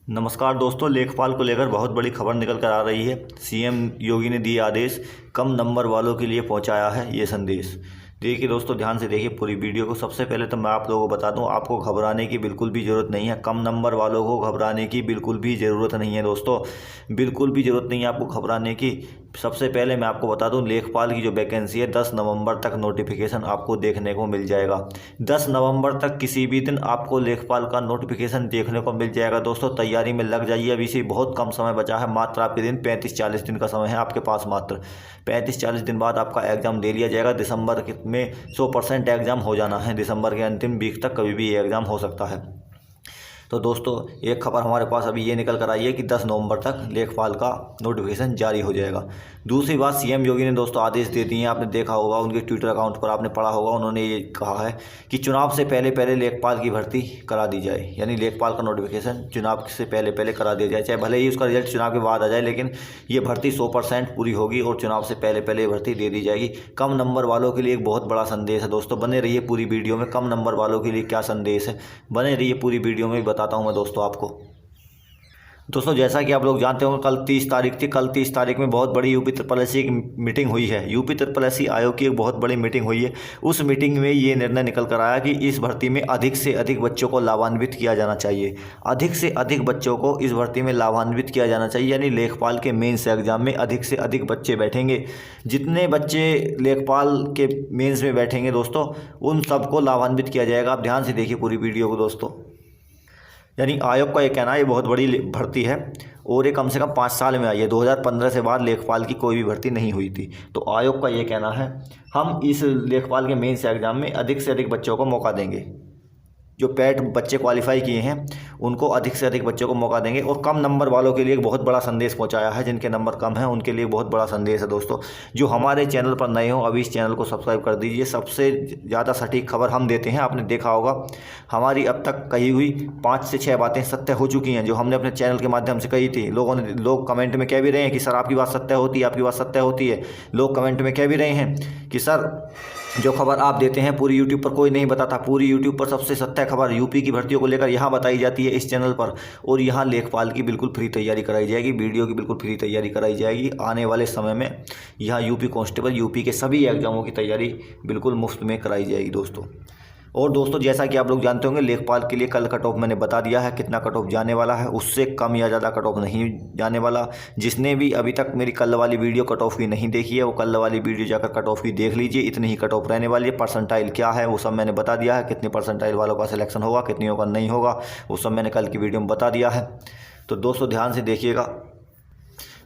नमस्कार दोस्तों, लेखपाल को लेकर बहुत बड़ी खबर निकल कर आ रही है। सीएम योगी ने दिए आदेश, कम नंबर वालों के लिए पहुंचाया है ये संदेश। देखिए दोस्तों, ध्यान से देखिए पूरी वीडियो को। सबसे पहले तो मैं आप लोगों को बता दूं, आपको घबराने की बिल्कुल भी ज़रूरत नहीं है। कम नंबर वालों को घबराने की बिल्कुल भी ज़रूरत नहीं है दोस्तों, बिल्कुल भी ज़रूरत नहीं है आपको घबराने की। सबसे पहले मैं आपको बता दूं, लेखपाल की जो वैकेंसी है 10 नवंबर तक नोटिफिकेशन आपको देखने को मिल जाएगा। 10 नवंबर तक किसी भी दिन आपको लेखपाल का नोटिफिकेशन देखने को मिल जाएगा दोस्तों। तैयारी में लग जाइए, अभी से बहुत कम समय बचा है, मात्र आपके दिन 35-40 दिन का समय है आपके पास। मात्र 35-40 दिन बाद आपका एग्ज़ाम दे लिया जाएगा। दिसंबर में 100% एग्ज़ाम हो जाना है। दिसंबर के अंतिम वीक तक कभी भी ये एग्ज़ाम हो सकता है। तो दोस्तों, एक खबर हमारे पास अभी ये निकल कर आई है कि 10 नवंबर तक लेखपाल का नोटिफिकेशन जारी हो जाएगा। दूसरी बात, सीएम योगी ने दोस्तों आदेश दे दिए हैं। आपने देखा होगा उनके ट्विटर अकाउंट पर, आपने पढ़ा होगा, उन्होंने ये कहा है कि चुनाव से पहले पहले लेखपाल की भर्ती करा दी जाए। यानी लेखपाल का नोटिफिकेशन चुनाव से पहले पहले करा दिया जाए। चाहे भले ही उसका रिजल्ट चुनाव के बाद आ जाए, लेकिन ये भर्ती 100% पूरी होगी और चुनाव से पहले पहले भर्ती दे दी जाएगी। कम नंबर वालों के लिए एक बहुत बड़ा संदेश है दोस्तों। बने रहिए पूरी वीडियो में। कम नंबर वालों के लिए क्या संदेश है, बने रहिए पूरी वीडियो में, बताता हूँ मैं दोस्तों आपको। दोस्तों, जैसा कि आप लोग जानते होंगे, कल 30 तारीख थी। कल 30 तारीख में बहुत बड़ी यूपी ट्रिपल एस सी की मीटिंग हुई है। यूपी ट्रिपल एस सी आयोग की एक बहुत बड़ी मीटिंग हुई है। उस मीटिंग में ये निर्णय निकल कर आया कि इस भर्ती में अधिक से अधिक बच्चों को लाभान्वित किया जाना चाहिए। अधिक से अधिक बच्चों को इस भर्ती में लाभान्वित किया जाना चाहिए। यानी लेखपाल के मेंस एग्जाम में अधिक से अधिक बच्चे बैठेंगे। जितने बच्चे लेखपाल के मेंस में बैठेंगे दोस्तों, उन सबको लाभान्वित किया जाएगा। आप ध्यान से देखिए पूरी वीडियो को दोस्तों। यानी आयोग का ये कहना है ये बहुत बड़ी भर्ती है और ये कम से कम 5 साल में आई है। 2015 से बाद लेखपाल की कोई भी भर्ती नहीं हुई थी। तो आयोग का ये कहना है, हम इस लेखपाल के मेंस एग्जाम में अधिक से अधिक बच्चों को मौका देंगे। जो पैट बच्चे क्वालिफाई किए हैं उनको अधिक से अधिक बच्चों को मौका देंगे। और कम नंबर वालों के लिए एक बहुत बड़ा संदेश पहुंचाया है। जिनके नंबर कम हैं उनके लिए बहुत बड़ा संदेश है दोस्तों। जो हमारे चैनल पर नए हो, अभी इस चैनल को सब्सक्राइब कर दीजिए। सबसे ज़्यादा सटीक खबर हम देते हैं। आपने देखा होगा हमारी अब तक कही हुई 5 से 6 बातें सत्य हो चुकी हैं, जो हमने अपने चैनल के माध्यम से कही थी। लोग कमेंट में कह भी रहे हैं कि सर आपकी बात सत्य होती है, आपकी बात सत्य होती है। लोग कमेंट में कह भी रहे हैं कि सर जो खबर आप देते हैं पूरी यूट्यूब पर कोई नहीं बताता। पूरी यूट्यूब पर सबसे सत्य खबर यूपी की भर्तियों को लेकर यहाँ बताई जाती है इस चैनल पर। और यहाँ लेखपाल की बिल्कुल फ्री तैयारी कराई जाएगी, वीडियो की बिल्कुल फ्री तैयारी कराई जाएगी। आने वाले समय में यहाँ यूपी कांस्टेबल, यूपी के सभी एग्जामों की तैयारी बिल्कुल मुफ्त में कराई जाएगी दोस्तों। और दोस्तों, जैसा कि आप लोग जानते होंगे, लेखपाल के लिए कल कट ऑफ मैंने बता दिया है कितना कट ऑफ जाने वाला है। उससे कम या ज़्यादा कट ऑफ नहीं जाने वाला। जिसने भी अभी तक मेरी कल वाली वीडियो कट ऑफ की नहीं देखी है, वो कल वाली वीडियो जाकर कट ऑफ की देख लीजिए। इतनी ही कट ऑफ रहने वाली है। परसेंटाइल क्या है वो सब मैंने बता दिया है। कितने परसेंटाइल वालों का सिलेक्शन होगा, कितनी का नहीं होगा, वो सब मैंने कल की वीडियो में बता दिया है। तो दोस्तों ध्यान से देखिएगा।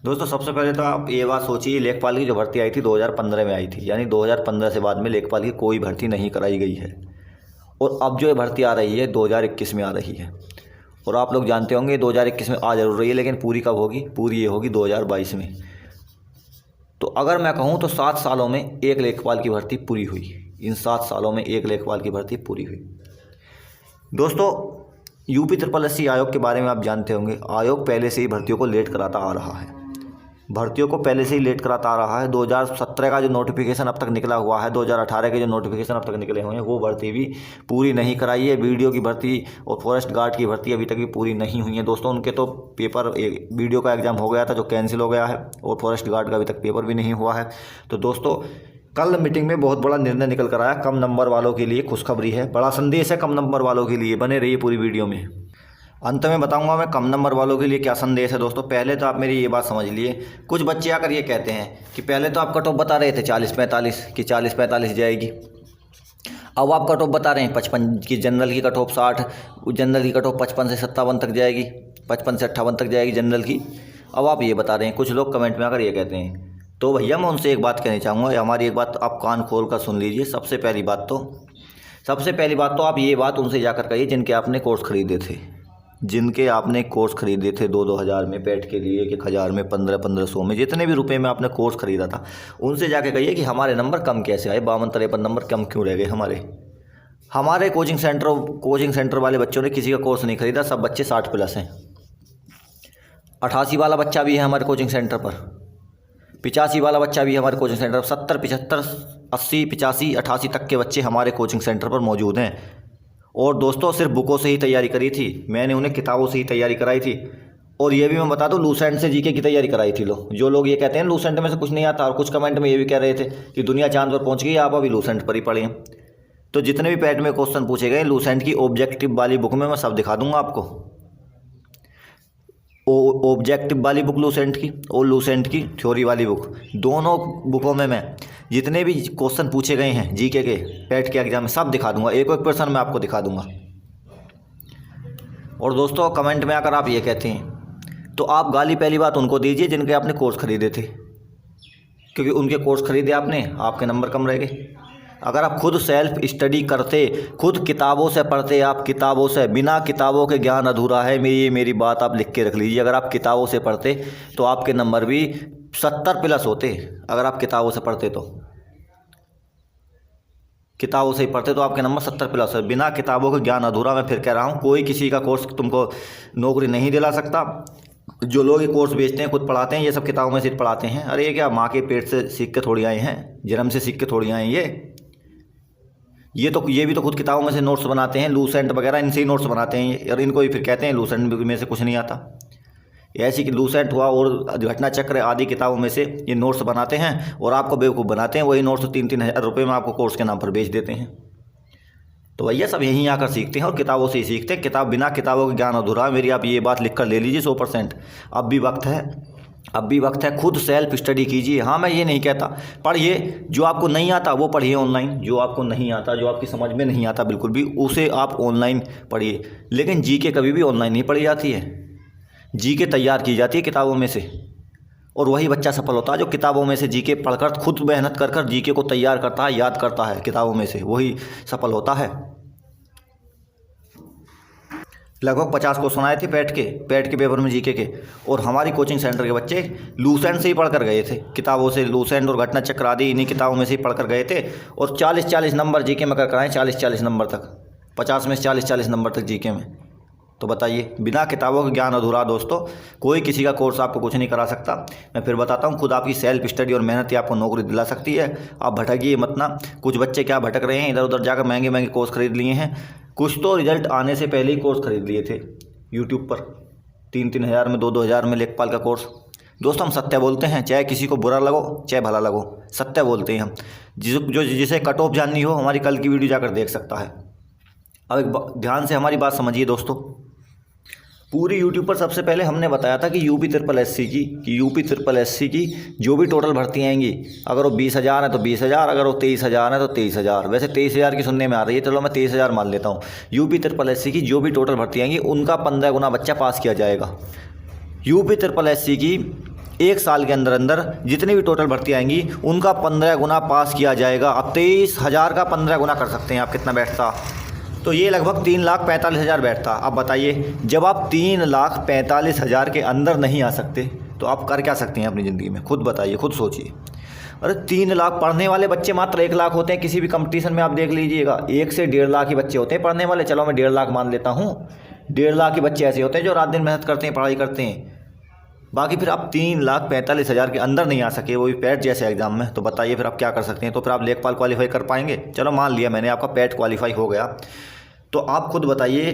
दोस्तों, सबसे पहले तो आप ये बात सोचिए, लेखपाल की जो भर्ती आई थी 2015 में आई थी। यानी 2015 से बाद में लेखपाल की कोई भर्ती नहीं कराई गई है। और अब जो ये भर्ती आ रही है 2021 में आ रही है। और आप लोग जानते होंगे 2021 में आ जरूर रही है, लेकिन पूरी कब होगी? पूरी ये होगी 2022 में। तो अगर मैं कहूँ तो 7 सालों में एक लेखपाल की भर्ती पूरी हुई। इन 7 सालों में एक लेखपाल की भर्ती पूरी हुई। दोस्तों, यूपी ट्रिपल एस सी आयोग के बारे में आप जानते होंगे। आयोग पहले से ही भर्तियों को लेट कराता आ रहा है। भर्तियों को पहले से ही लेट कराता आ रहा है। 2017 का जो नोटिफिकेशन अब तक निकला हुआ है, 2018 के जो नोटिफिकेशन अब तक निकले हुए हैं, वो भर्ती भी पूरी नहीं कराई है। वीडियो की भर्ती और फॉरेस्ट गार्ड की भर्ती अभी तक भी पूरी नहीं हुई है दोस्तों। उनके तो पेपर, वीडियो का एग्ज़ाम हो गया था जो कैंसिल हो गया है, और फॉरेस्ट गार्ड का अभी तक पेपर भी नहीं हुआ है। तो दोस्तों, कल मीटिंग में बहुत बड़ा निर्णय निकल कर आया। कम नंबर वालों के लिए खुशखबरी है, बड़ा संदेश है कम नंबर वालों के लिए। बने रहिए पूरी वीडियो में। अंत में बताऊंगा मैं कम नंबर वालों के लिए क्या संदेश है दोस्तों। पहले तो आप मेरी ये बात समझ लिए, कुछ बच्चे आकर ये कहते हैं कि पहले तो आप कट ऑफ बता रहे थे 40-45 की 40-45 जाएगी। अब आप कट ऑफ बता रहे हैं 55 की। जनरल की कट ऑफ 60, जनरल की कट ऑफ 55 से 57 तक जाएगी, 55 से 58 तक जाएगी जनरल की। अब आप ये बता रहे हैं, कुछ लोग कमेंट में आकर ये कहते हैं। तो भैया मैं उनसे एक बात कहना चाहूँगा, हमारी एक बात आप कान खोल कर सुन लीजिए। सबसे पहली बात तो आप ये बात उनसे जाकर कहिए जिनके आपने कोर्स खरीदे थे, जिनके आपने कोर्स खरीदे थे 2-2 हज़ार में, पैट के लिए 1-1 हज़ार में, 1500 में, जितने भी रुपए में आपने कोर्स खरीदा था, उनसे जाके कहिए कि हमारे नंबर कम कैसे आए, 52-53 नंबर कम क्यों रह गए हमारे कोचिंग सेंटर वाले बच्चों ने किसी का कोर्स नहीं खरीदा। सब बच्चे 60+ हैं। 88 वाला बच्चा भी है हमारे कोचिंग सेंटर पर, 85 वाला बच्चा भी है हमारे कोचिंग सेंटर पर, 70, 75, 80, 85, 88 तक के बच्चे हमारे कोचिंग सेंटर पर मौजूद हैं। और दोस्तों सिर्फ बुकों से ही तैयारी करी थी, मैंने उन्हें किताबों से ही तैयारी कराई थी। और ये भी मैं बता दूं, लूसेंट से जीके की तैयारी कराई थी। जो लोग ये कहते हैं लूसेंट में से कुछ नहीं आता, और कुछ कमेंट में ये भी कह रहे थे कि दुनिया चांद पर पहुंच गई, आप अभी लूसेंट पर ही पढ़े हैं। तो जितने भी पैट में क्वेश्चन पूछे गए लूसेंट की ऑब्जेक्टिव वाली बुक में मैं सब दिखा दूंगा आपको। ऑब्जेक्टिव वाली बुक लूसेंट की और लूसेंट की थ्योरी वाली बुक, दोनों बुकों में मैं जितने भी क्वेश्चन पूछे गए हैं जीके के पैट के एग्जाम में सब दिखा दूंगा, एक एक पर्सन मैं आपको दिखा दूंगा। और दोस्तों कमेंट में अगर आप ये कहते हैं तो आप गाली पहली बात उनको दीजिए जिनके आपने कोर्स खरीदे थे, क्योंकि उनके कोर्स खरीदे आपने, आपके नंबर कम रह गए। अगर आप खुद सेल्फ स्टडी करते, खुद किताबों से पढ़ते, आप किताबों से, बिना किताबों के ज्ञान अधूरा है, मेरी बात आप लिख के रख लीजिए। अगर आप किताबों से पढ़ते तो आपके नंबर भी 70 प्लस होते। अगर आप किताबों से पढ़ते तो किताबों से ही पढ़ते तो आपके नंबर 70 प्लस है। बिना किताबों के ज्ञान अधूरा। मैं फिर कह रहा हूँ, कोई किसी का कोर्स तुमको नौकरी नहीं दिला सकता। जो लोग ये कोर्स बेचते हैं, खुद पढ़ाते हैं, ये सब किताबों में से पढ़ाते हैं। अरे ये क्या माँ के पेट से सीख के थोड़ी आए हैं, जन्म से सीख के थोड़ी आए हैं। ये भी तो खुद किताबों में से नोट्स बनाते हैं, लूसेंट वगैरह इनसे ही नोट्स बनाते हैं, और इनको ही फिर कहते हैं लूसेंट में से कुछ नहीं आता। ऐसी कि लूसेंट हुआ और घटना चक्र आदि किताबों में से ये नोट्स बनाते हैं और आपको बेवकूफ़ बनाते हैं। वही नोट्स 3-3 हज़ार रुपये में आपको कोर्स के नाम पर बेच देते हैं। तो भैया सब यहीं आकर सीखते हैं और किताबों से ही सीखते हैं। बिना किताबों के ज्ञान अधूरा है, मेरी आप ये बात लिख कर ले लीजिए 100%। अब भी वक्त है, खुद सेल्फ स्टडी कीजिए। हाँ, मैं ये नहीं कहता पढ़िए, जो आपको नहीं आता वो पढ़िए ऑनलाइन, जो आपको नहीं आता, जो आपकी समझ में नहीं आता बिल्कुल भी, उसे आप ऑनलाइन पढ़िए। लेकिन जीके कभी भी ऑनलाइन नहीं पढ़ी जाती है, जीके तैयार की जाती है किताबों में से। और वही बच्चा सफल होता है जो किताबों में से जीके पढ़कर, खुद मेहनत कर जीके को तैयार करता है, याद करता है किताबों में से, वही सफल होता है। लगभग 50 क्वेश्चन आए थे पैट के पेपर में जीके के, और हमारी कोचिंग सेंटर के बच्चे लूसेंट से ही पढ़कर गए थे किताबों से। लूसेंट और घटना चक्र आदि इन्हीं किताबों में से ही पढ़कर गए थे, और 40-40 नंबर जीके में कर कराएँ, 40-40 नंबर तक, 50 में से 40-40 नंबर तक जीके में। तो बताइए, बिना किताबों के ज्ञान अधूरा दोस्तों। कोई किसी का कोर्स आपको कुछ नहीं करा सकता। मैं फिर बताता हूँ, खुद आपकी सेल्फ स्टडी और मेहनत ही आपको नौकरी दिला सकती है। आप भटकिए मत ना। कुछ बच्चे क्या भटक रहे हैं, इधर उधर जाकर महंगे महंगे कोर्स खरीद लिए हैं। कुछ तो रिजल्ट आने से पहले ही कोर्स खरीद लिए थे यूट्यूब पर, 3-3 हज़ार में, 2-2 हज़ार में लेखपाल का कोर्स। दोस्तों हम सत्य बोलते हैं, चाहे किसी को बुरा लगो चाहे भला लगो, सत्य बोलते हैं हम। जिसे कट ऑफ जाननी हो, हमारी कल की वीडियो जाकर देख सकता है। अब एक ध्यान से हमारी बात समझिए दोस्तों। पूरी यूट्यूब पर सबसे पहले हमने बताया था कि यूपी ट्रिपल एससी की जो भी टोटल भर्ती आएंगी, अगर वो 20,000 है तो 20,000, अगर वो 23,000 है तो 23,000। वैसे 23,000 की सुनने में आ रही है, चलो मैं 23,000 मान लेता हूँ। यूपी ट्रिपल एससी की जो भी टोटल भर्ती आएंगी उनका 15 गुना बच्चा पास किया जाएगा। यूपी ट्रिपल एससी की 1 साल के अंदर अंदर जितनी भी टोटल भर्ती आएंगी उनका 15 गुना पास किया जाएगा। अब 23,000 का 15 गुना कर सकते हैं आप, कितना बैठता? तो ये लगभग 3,45,000 बैठता। अब बताइए, जब आप 3,45,000 के अंदर नहीं आ सकते तो आप कर क्या सकते हैं अपनी ज़िंदगी में? खुद बताइए, खुद सोचिए। अरे 3 लाख पढ़ने वाले बच्चे मात्र 1 लाख होते हैं। किसी भी कंपटीशन में आप देख लीजिएगा, 1 से 1.5 लाख ही बच्चे होते हैं पढ़ने वाले। चलो मैं 1.5 लाख मान लेता हूँ। 1.5 लाख ही बच्चे ऐसे होते हैं जो रात दिन मेहनत करते हैं, पढ़ाई करते हैं। बाकी फिर आप 3,45,000 के अंदर नहीं आ सके, वो भी पैट जैसे एग्जाम में, तो बताइए फिर आप क्या कर सकते हैं? तो फिर आप लेखपाल क्वालिफाई कर पाएंगे? चलो मान लिया मैंने, आपका पैट क्वालिफाई हो गया, तो आप खुद बताइए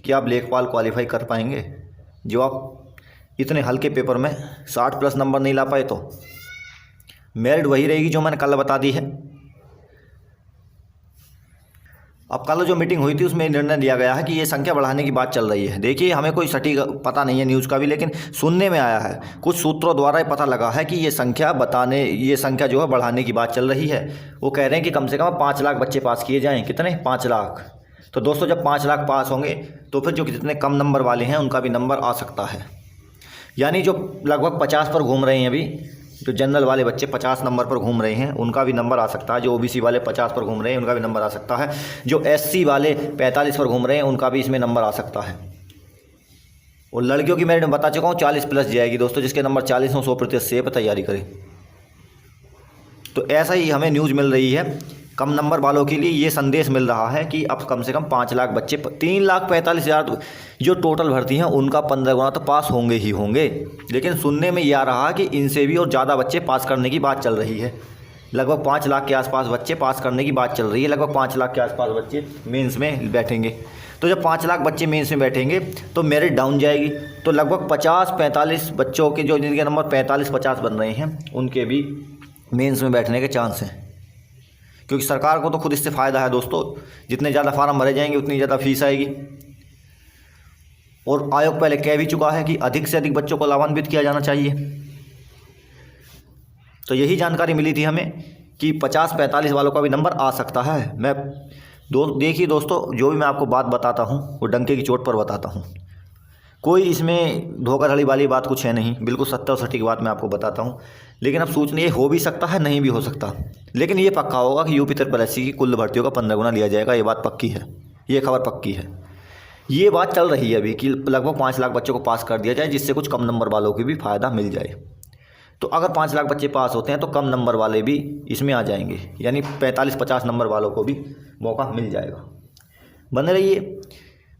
कि आप लेखपाल क्वालिफाई कर पाएंगे? जो आप इतने हल्के पेपर में 60 प्लस नंबर नहीं ला पाए तो मेरिट वही रहेगी जो मैंने कल बता दी है। अब कल जो मीटिंग हुई थी उसमें निर्णय लिया गया है कि ये संख्या बढ़ाने की बात चल रही है। देखिए, हमें कोई सटीक पता नहीं है न्यूज़ का भी, लेकिन सुनने में आया है, कुछ सूत्रों द्वारा ही पता लगा है कि ये संख्या जो है बढ़ाने की बात चल रही है। वो कह रहे हैं कि कम से कम 5 लाख बच्चे पास किए जाएँ। कितने? 5 लाख। तो दोस्तों जब 5 लाख पास होंगे तो फिर जो जितने कम नंबर वाले हैं उनका भी नंबर आ सकता है। यानी जो लगभग 50 पर घूम रहे हैं अभी, जो जनरल वाले बच्चे 50 नंबर पर घूम रहे हैं उनका भी नंबर आ सकता है। जो ओबीसी वाले 50 पर घूम रहे हैं उनका भी नंबर आ सकता है। जो एससी वाले 45 पर घूम रहे हैं उनका भी इसमें नंबर आ सकता है। और लड़कियों की मेरिट में बता चुका हूँ 40 प्लस जाएगी दोस्तों। जिसके नंबर 40 हो 100% सेफ तैयारी करें। तो ऐसा ही हमें न्यूज़ मिल रही है, कम नंबर वालों के लिए ये संदेश मिल रहा है कि अब कम से कम 5 लाख बच्चे, 3,45,000 जो टोटल भर्ती हैं उनका 15 गुना तो पास होंगे ही होंगे। लेकिन सुनने में ये आ रहा है कि इनसे भी और ज़्यादा बच्चे पास करने की बात चल रही है। लगभग 5 लाख के आसपास बच्चे पास करने की बात चल रही है। लगभग 5 लाख के आसपास बच्चे मेंस में बैठेंगे। तो जब 5 लाख बच्चे मेंस में बैठेंगे तो मेरिट डाउन जाएगी। तो लगभग 50-45 बच्चों के जो जिनके नंबर 45-50 बन रहे हैं उनके भी मेंस में बैठने के चांस हैं, क्योंकि सरकार को तो खुद इससे फ़ायदा है दोस्तों। जितने ज़्यादा फार्म भरे जाएंगे उतनी ज़्यादा फीस आएगी। और आयोग पहले कह भी चुका है कि अधिक से अधिक बच्चों को लाभान्वित किया जाना चाहिए। तो यही जानकारी मिली थी हमें कि 50-45 वालों का भी नंबर आ सकता है। मैं देखिए दोस्तों, जो भी मैं आपको बात बताता हूँ वो डंके की चोट पर बताता हूँ। कोई इसमें धोखाधड़ी वाली बात कुछ है नहीं, बिल्कुल सत्य और सटीक बात मैं आपको बताता हूँ। लेकिन अब सोचने ये हो भी सकता है, नहीं भी हो सकता, लेकिन ये पक्का होगा कि यूपी ट्रिपल की कुल भर्तियों का 15 गुना लिया जाएगा। ये बात पक्की है, ये खबर पक्की है। ये बात चल रही है अभी कि लगभग 5 लाख बच्चों को पास कर दिया जाए, जिससे कुछ कम नंबर वालों की भी फ़ायदा मिल जाए। तो अगर 5 लाख बच्चे पास होते हैं तो कम नंबर वाले भी इसमें आ जाएंगे, यानी 45-50 नंबर वालों को भी मौका मिल जाएगा। बने रहिए,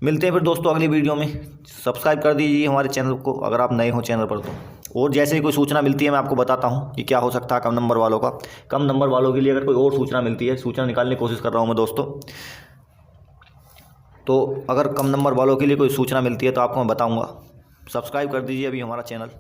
मिलते हैं फिर दोस्तों अगली वीडियो में। सब्सक्राइब कर दीजिए हमारे चैनल को अगर आप नए हो चैनल पर तो। और जैसे ही कोई सूचना मिलती है मैं आपको बताता हूँ कि क्या हो सकता है कम नंबर वालों का। कम नंबर वालों के लिए अगर कोई और सूचना मिलती है, सूचना निकालने की कोशिश कर रहा हूँ मैं दोस्तों, तो अगर कम नंबर वालों के लिए कोई सूचना मिलती है तो आपको मैं बताऊँगा। सब्सक्राइब कर दीजिए अभी हमारा चैनल।